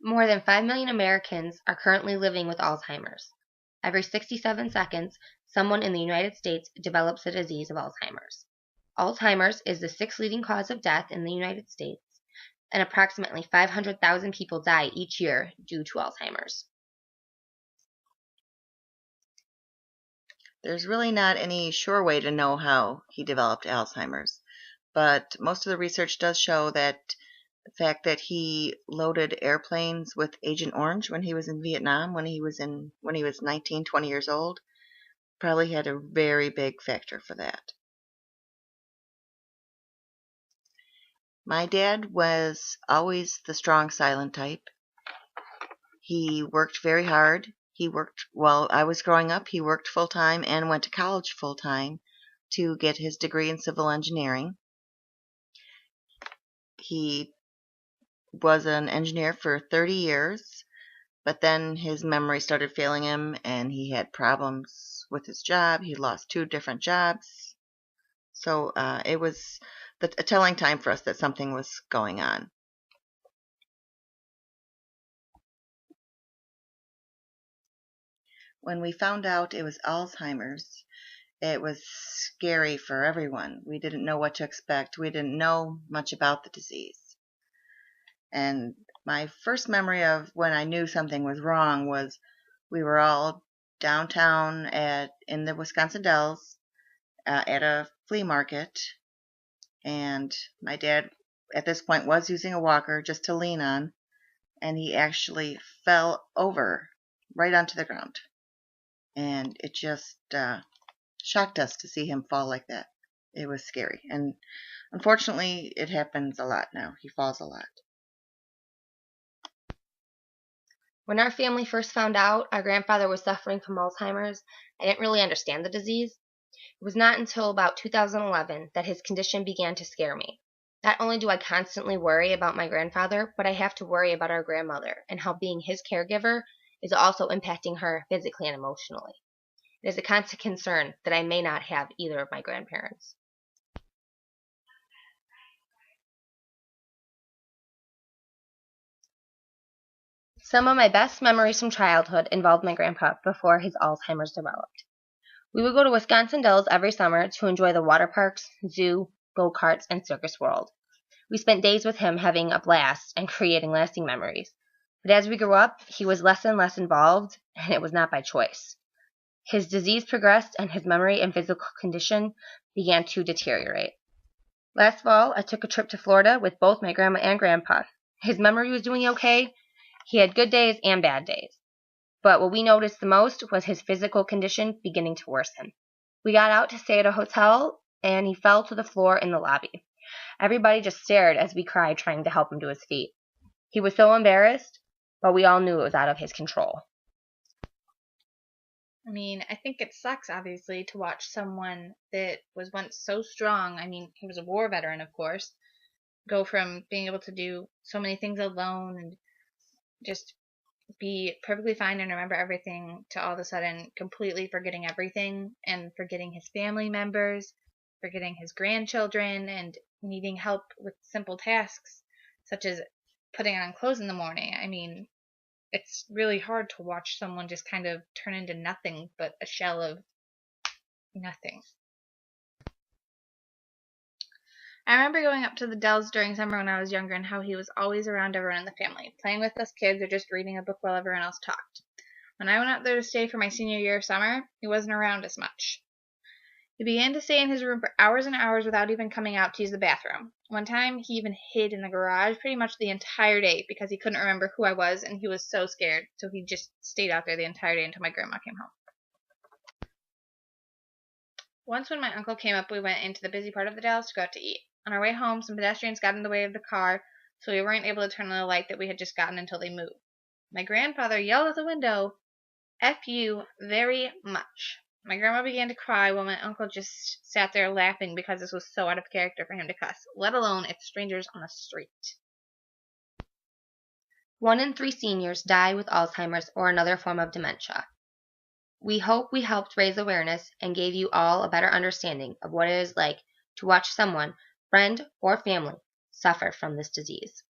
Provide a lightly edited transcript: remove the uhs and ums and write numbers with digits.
More than 5 million Americans are currently living with Alzheimer's. Every 67 seconds, someone in the United States develops the disease of Alzheimer's. Alzheimer's is the sixth leading cause of death in the United States, and approximately 500,000 people die each year due to Alzheimer's. There's really not any sure way to know how he developed Alzheimer's, but most of the research does show that the fact that he loaded airplanes with Agent Orange when he was in Vietnam, when he was 19, 20 years old, probably had a very big factor for that. My dad was always the strong, silent type. He worked very hard. While I was growing up, he worked full-time and went to college full-time to get his degree in civil engineering. He was an engineer for 30 years, but then his memory started failing him and he had problems with his job. He lost 2 different jobs. So it was a telling time for us that something was going on. When we found out it was Alzheimer's, it was scary for everyone. We didn't know what to expect. We didn't know much about the disease. And my first memory of when I knew something was wrong was we were all downtown in the Wisconsin Dells at a flea market, and my dad at this point was using a walker just to lean on, and he actually fell over right onto the ground. And it just shocked us to see him fall like that. It was scary. And unfortunately, it happens a lot now. He falls a lot. When our family first found out our grandfather was suffering from Alzheimer's, I didn't really understand the disease. It was not until about 2011 that his condition began to scare me. Not only do I constantly worry about my grandfather, but I have to worry about our grandmother and how being his caregiver is also impacting her physically and emotionally. It is a constant concern that I may not have either of my grandparents. Some of my best memories from childhood involved my grandpa before his Alzheimer's developed. We would go to Wisconsin Dells every summer to enjoy the water parks, zoo, go-karts, and circus world. We spent days with him having a blast and creating lasting memories. But as we grew up, he was less and less involved, and it was not by choice. His disease progressed, and his memory and physical condition began to deteriorate. Last fall, I took a trip to Florida with both my grandma and grandpa. His memory was doing okay. He had good days and bad days. But what we noticed the most was his physical condition beginning to worsen. We got out to stay at a hotel, and he fell to the floor in the lobby. Everybody just stared as we cried, trying to help him to his feet. He was so embarrassed, but we all knew it was out of his control. I mean, I think it sucks, obviously, to watch someone that was once so strong. I mean, he was a war veteran, of course, go from being able to do so many things alone and just be perfectly fine and remember everything to all of a sudden completely forgetting everything and forgetting his family members, forgetting his grandchildren, and needing help with simple tasks such as putting on clothes in the morning. I mean, it's really hard to watch someone just kind of turn into nothing but a shell of nothing. I remember going up to the Dells during summer when I was younger and how he was always around everyone in the family, playing with us kids or just reading a book while everyone else talked. When I went up there to stay for my senior year of summer, he wasn't around as much. He began to stay in his room for hours and hours without even coming out to use the bathroom. One time, he even hid in the garage pretty much the entire day because he couldn't remember who I was and he was so scared, so he just stayed out there the entire day until my grandma came home. Once when my uncle came up, we went into the busy part of the Dalles to go out to eat. On our way home, some pedestrians got in the way of the car, so we weren't able to turn on the light that we had just gotten until they moved. My grandfather yelled out the window, "F you very much." My grandma began to cry while my uncle just sat there laughing because this was so out of character for him to cuss, let alone if strangers on the street. 1 in 3 seniors die with Alzheimer's or another form of dementia. We hope we helped raise awareness and gave you all a better understanding of what it is like to watch someone, friend or family, suffer from this disease.